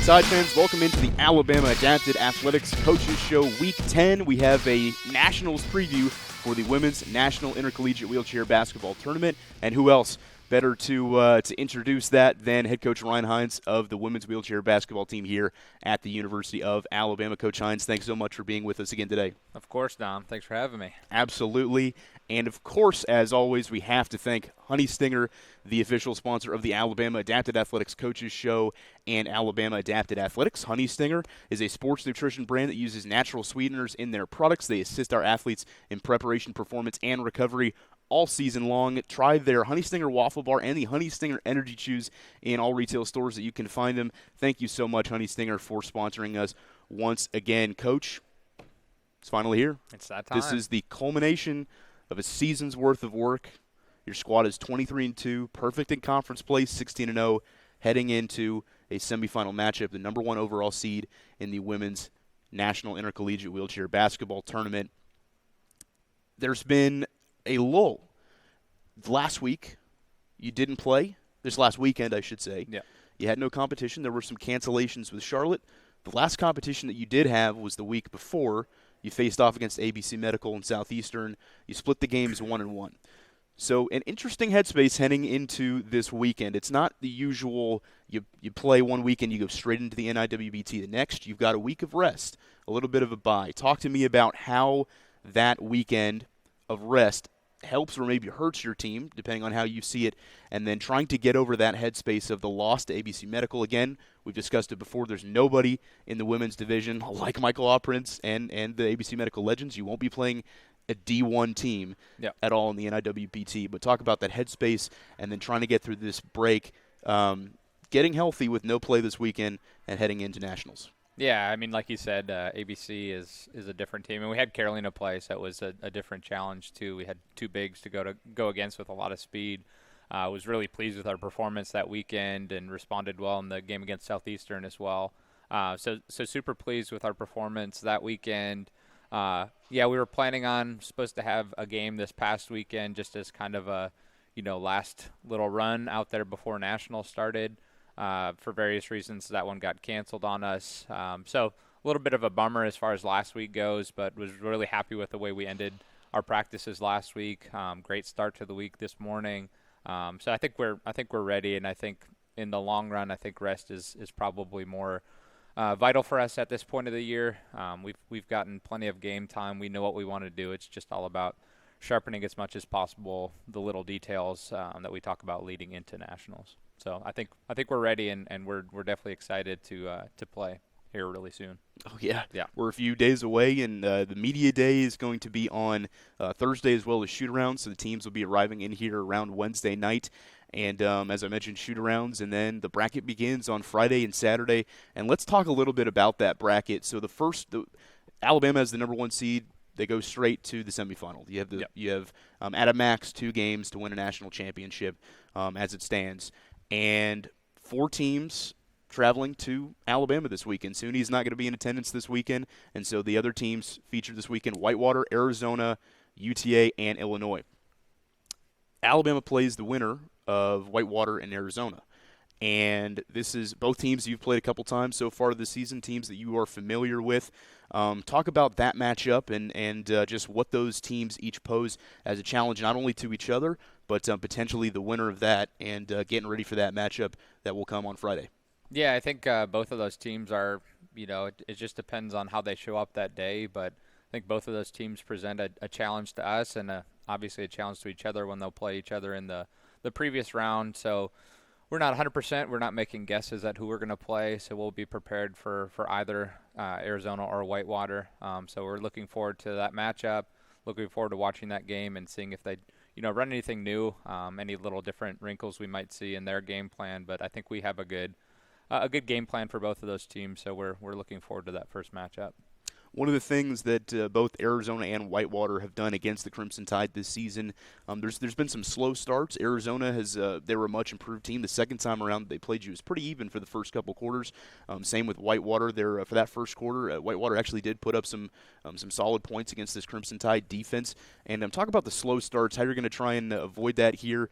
Tide fans, welcome into the Alabama Adapted Athletics Coaches Show Week 10. We have a Nationals preview for the Women's National Intercollegiate Wheelchair Basketball Tournament. And who else better to introduce that than head coach Ryan Hynes of the women's wheelchair basketball team here at the University of Alabama. Coach Hynes, thanks so much for being with us again today. Of course, Dom. Thanks for having me. Absolutely. And, of course, as always, we have to thank Honey Stinger, the official sponsor of the Alabama Adapted Athletics Coaches Show and Alabama Adapted Athletics. Honey Stinger is a sports nutrition brand that uses natural sweeteners in their products. They assist our athletes in preparation, performance, and recovery all season long. Try their Honey Stinger Waffle Bar and the Honey Stinger Energy Chews in all retail stores that you can find them. Thank you so much, Honey Stinger, for sponsoring us once again. Coach, it's finally here. It's that time. This is the culmination of a season's worth of work. Your squad is 23-2, perfect in conference play, 16-0, heading into a semifinal matchup, the number one overall seed in the Women's National Intercollegiate Wheelchair Basketball Tournament. There's been a lull. Last week, you didn't play. This last weekend, I should say. Yeah. You had no competition. There were some cancellations with Charlotte. The last competition that you did have was the week before. You faced off against ABC Medical and Southeastern. You split the games 1-1. So an interesting headspace heading into this weekend. It's not the usual you play one weekend, you go straight into the NIWBT the next. You've got a week of rest, a little bit of a bye. Talk to me about how that weekend of rest helps or maybe hurts your team, depending on how you see it, and then trying to get over that headspace of the loss to ABC Medical. Again, we've discussed it before. There's nobody in the women's division like Michael Prince and the ABC Medical Legends. You won't be playing a D1 team at all in the NIWBT. But talk about that headspace and then trying to get through this break, getting healthy with no play this weekend and heading into nationals. Yeah, I mean, like you said, ABC is a different team, and we had Carolina play, so it was a different challenge too. We had two bigs to go against with a lot of speed. I was really pleased with our performance that weekend and responded well in the game against Southeastern as well. So super pleased with our performance that weekend. We were planning on supposed to have a game this past weekend just as kind of a last little run out there before nationals started. For various reasons, that one got canceled on us. So a little bit of a bummer as far as last week goes, but was really happy with the way we ended our practices last week. Great start to the week this morning. So I think we're ready, and I think in the long run, I think rest is probably more vital for us at this point of the year. We've gotten plenty of game time. We know what we want to do. It's just all about sharpening as much as possible the little details that we talk about leading into nationals. So I think we're ready, and we're definitely excited to play here really soon. Oh, yeah. Yeah. We're a few days away, and the media day is going to be on Thursday as well as shoot-arounds, so the teams will be arriving in here around Wednesday night. And as I mentioned, shoot-arounds, and then the bracket begins on Friday and Saturday. And let's talk a little bit about that bracket. So Alabama is the number one seed. They go straight to the semifinal. You have at a max 2 games to win a national championship as it stands. And 4 teams traveling to Alabama this weekend. SUNY's not going to be in attendance this weekend, and so the other teams featured this weekend: Whitewater, Arizona, UTA, and Illinois. Alabama plays the winner of Whitewater and Arizona. And this is both teams you've played a couple times so far this season, teams that you are familiar with. Talk about that matchup and just what those teams each pose as a challenge, not only to each other, but potentially the winner of that and getting ready for that matchup that will come on Friday. Yeah, I think both of those teams are, it just depends on how they show up that day, but I think both of those teams present a challenge to us and obviously a challenge to each other when they'll play each other in the previous round. So we're not 100%. We're not making guesses at who we're going to play, so we'll be prepared for either Arizona or Whitewater. So we're looking forward to that matchup, looking forward to watching that game and seeing if they run anything new, any little different wrinkles we might see in their game plan. But I think we have a good game plan for both of those teams, so we're looking forward to that first matchup. one of the things that both Arizona and Whitewater have done against the Crimson Tide this season, there's been some slow starts. Arizona they were a much improved team. The second time around they played you was pretty even for the first couple quarters. Same with Whitewater. There for that first quarter, Whitewater actually did put up some solid points against this Crimson Tide defense. And talk about the slow starts, how you're going to try and avoid that here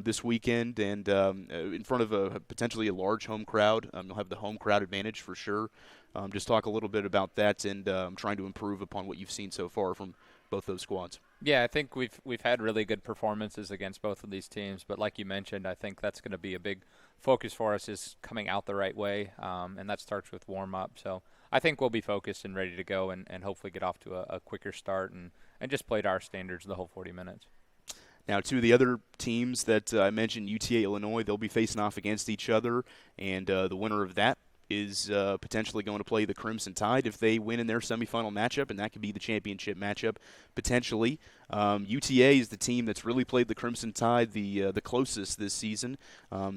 this weekend, and in front of potentially a large home crowd. You'll have the home crowd advantage for sure. Just talk a little bit about that and trying to improve upon what you've seen so far from both those squads. Yeah, I think we've had really good performances against both of these teams, but like you mentioned, I think that's going to be a big focus for us is coming out the right way, and that starts with warm-up. So I think we'll be focused and ready to go and hopefully get off to a quicker start and just play to our standards the whole 40 minutes. Now, two of the other teams that I mentioned, UTA, Illinois, they'll be facing off against each other, and the winner of that is potentially going to play the Crimson Tide if they win in their semifinal matchup, and that could be the championship matchup potentially. UTA is the team that's really played the Crimson Tide the closest this season.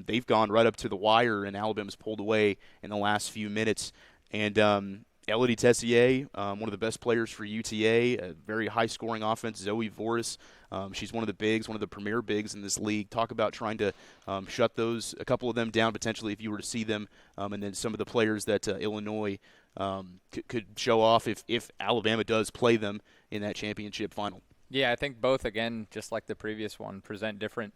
They've gone right up to the wire, and Alabama's pulled away in the last few minutes. And Elodie Tessier, one of the best players for UTA, a very high-scoring offense. Zoe Voris, she's one of the bigs, one of the premier bigs in this league. Talk about trying to shut a couple of them down potentially if you were to see them, and then some of the players that Illinois could show off if Alabama does play them in that championship final. Yeah, I think both, again, just like the previous one, present different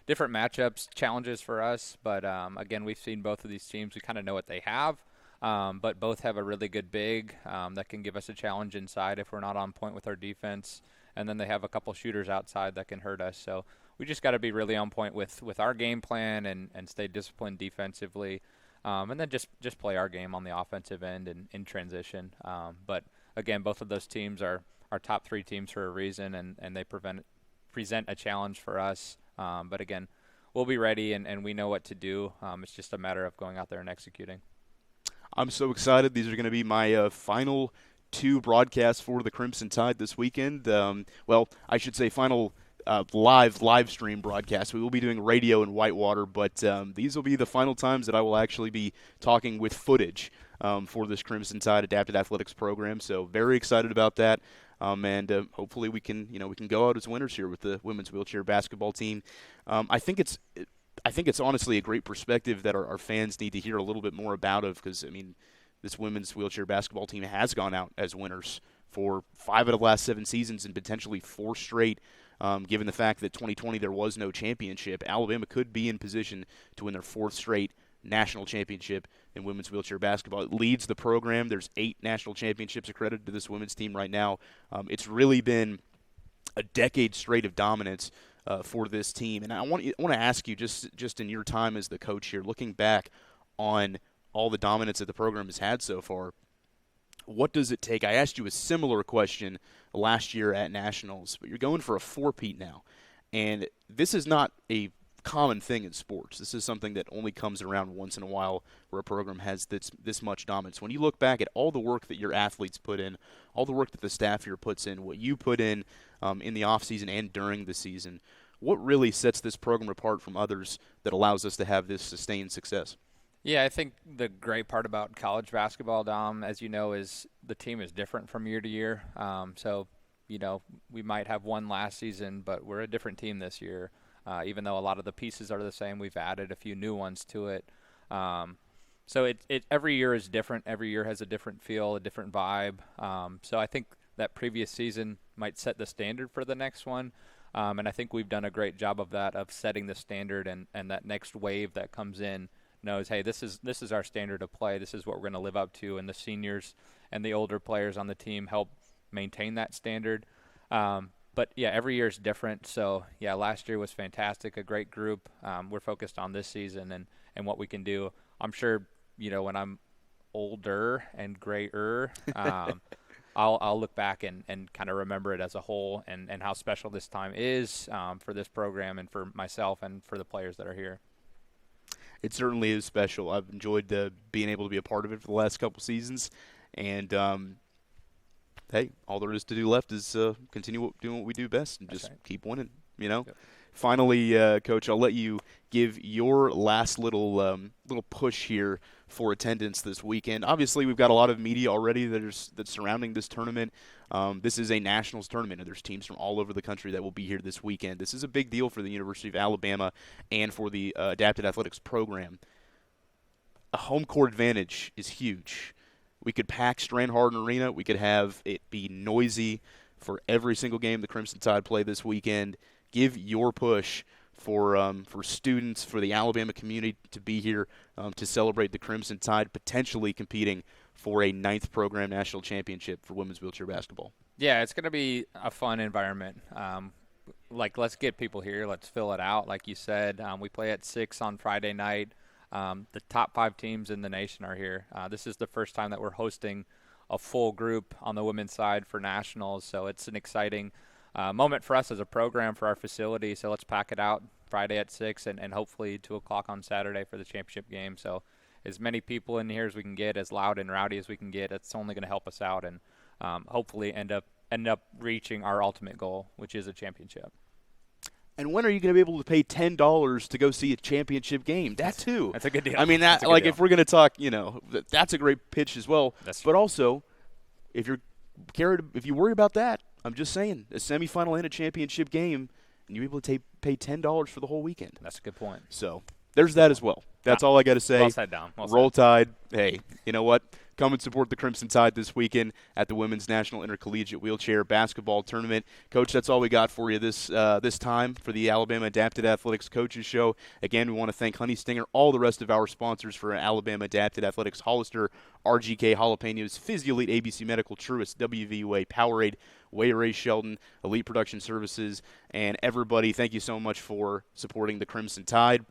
matchups, challenges for us. But, again, we've seen both of these teams. We kind of know what they have. But both have a really good big that can give us a challenge inside if we're not on point with our defense. And then they have a couple shooters outside that can hurt us. So we just got to be really on point with our game plan and stay disciplined defensively. And then just play our game on the offensive end and in transition. But, again, both of those teams are our top three teams for a reason, and they present a challenge for us. But, again, we'll be ready, and we know what to do. It's just a matter of going out there and executing. I'm so excited. These are going to be my final two broadcasts for the Crimson Tide this weekend. Well, I should say final live stream broadcast. We will be doing radio in Whitewater, but these will be the final times that I will actually be talking with footage for this Crimson Tide Adapted Athletics program. So very excited about that. And hopefully we can go out as winners here with the women's wheelchair basketball team. I think it's honestly a great perspective that our fans need to hear a little bit more about because, I mean, this women's wheelchair basketball team has gone out as winners for 5 out of the last 7 seasons and potentially 4 straight. Given the fact that 2020 there was no championship, Alabama could be in position to win their 4th straight national championship in women's wheelchair basketball. It leads the program. There's 8 national championships accredited to this women's team right now. It's really been a decade straight of dominance for this team. And I want to ask you, just in your time as the coach here, looking back on all the dominance that the program has had so far, what does it take? I asked you a similar question last year at Nationals, but you're going for a 4-peat now. And this is not a common thing in sports. This is something that only comes around once in a while where a program has this much dominance. When you look back at all the work that your athletes put in, all the work that the staff here puts in, what you put in the offseason and during the season, what really sets this program apart from others that allows us to have this sustained success? Yeah, I think the great part about college basketball, Dom, as you know, is the team is different from year to year. So, we might have won last season, but we're a different team this year. Even though a lot of the pieces are the same, we've added a few new ones to it. So it every year is different. Every year has a different feel, a different vibe. So I think that previous season might set the standard for the next one. And I think we've done a great job of that, of setting the standard, and that next wave that comes in knows, hey, this is our standard of play. This is what we're going to live up to, and the seniors and the older players on the team help maintain that standard. But, yeah, every year is different. So, yeah, last year was fantastic, a great group. We're focused on this season and what we can do. I'm sure, when I'm older and grayer, I'll look back and kind of remember it as a whole and how special this time is for this program and for myself and for the players that are here. It certainly is special. I've enjoyed being able to be a part of it for the last couple seasons. And, hey, all there is to do left is continue doing what we do best and just keep winning, Yep. Finally, Coach, I'll let you give your last little push here for attendance this weekend. Obviously, we've got a lot of media already that's surrounding this tournament. This is a nationals tournament, and there's teams from all over the country that will be here this weekend. This is a big deal for the University of Alabama and for the Adapted Athletics program. A home court advantage is huge. We could pack Stran-Hardin Arena. We could have it be noisy for every single game the Crimson Tide play this weekend. Give your push for students, for the Alabama community to be here to celebrate the Crimson Tide, potentially competing for a 9th program national championship for women's wheelchair basketball. Yeah, it's going to be a fun environment. Let's get people here. Let's fill it out. Like you said, we play at 6 on Friday night. The top 5 teams in the nation are here. This is the first time that we're hosting a full group on the women's side for nationals, so it's an exciting moment for us as a program for our facility. So let's pack it out Friday at 6 and hopefully 2 o'clock on Saturday for the championship game. So as many people in here as we can get, as loud and rowdy as we can get, it's only going to help us out and hopefully end up reaching our ultimate goal, which is a championship. And when are you going to be able to pay $10 to go see a championship game? That too. That's a good deal. I mean, that like if we're going to talk, that's a great pitch as well. But also, if you worry about that, I'm just saying, a semifinal and a championship game, and you're able to pay $10 for the whole weekend. That's a good point. So there's that as well. That's all I got to say. Well said, Dom. Roll Tide. Hey, you know what? Come and support the Crimson Tide this weekend at the Women's National Intercollegiate Wheelchair Basketball Tournament. Coach, that's all we got for you this time for the Alabama Adapted Athletics Coaches Show. Again, we want to thank Honey Stinger, all the rest of our sponsors for Alabama Adapted Athletics, Hollister, RGK, Jalapenos, Physiolite, ABC Medical, Truist, WVUA, Powerade, Way Ray Sheldon, Elite Production Services, and everybody. Thank you so much for supporting the Crimson Tide.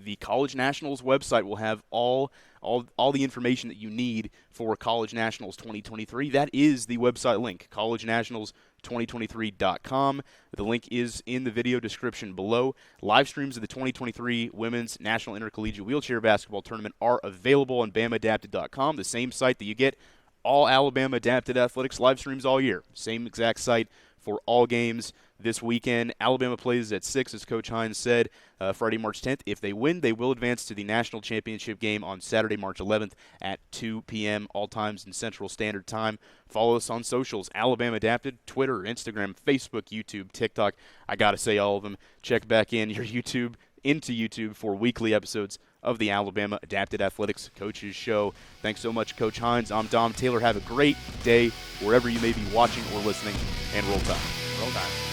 The College Nationals website will have all the information that you need for College Nationals 2023. That is the website link, collegenationals2023.com. The link is in the video description below. Live streams of the 2023 Women's National Intercollegiate Wheelchair Basketball Tournament are available on BamaAdapted.com, the same site that you get all Alabama Adapted Athletics live streams all year. Same exact site for all games this weekend. Alabama plays at 6, as Coach Hynes said, Friday, March 10th. If they win, they will advance to the national championship game on Saturday, March 11th at 2 p.m. all times in Central Standard Time. Follow us on socials, Alabama Adapted, Twitter, Instagram, Facebook, YouTube, TikTok. I got to say all of them. Check back into YouTube for weekly episodes of the Alabama Adapted Athletics Coaches Show. Thanks so much, Coach Hynes. I'm Dom Taylor. Have a great day wherever you may be watching or listening, and Roll Tide. Roll Tide.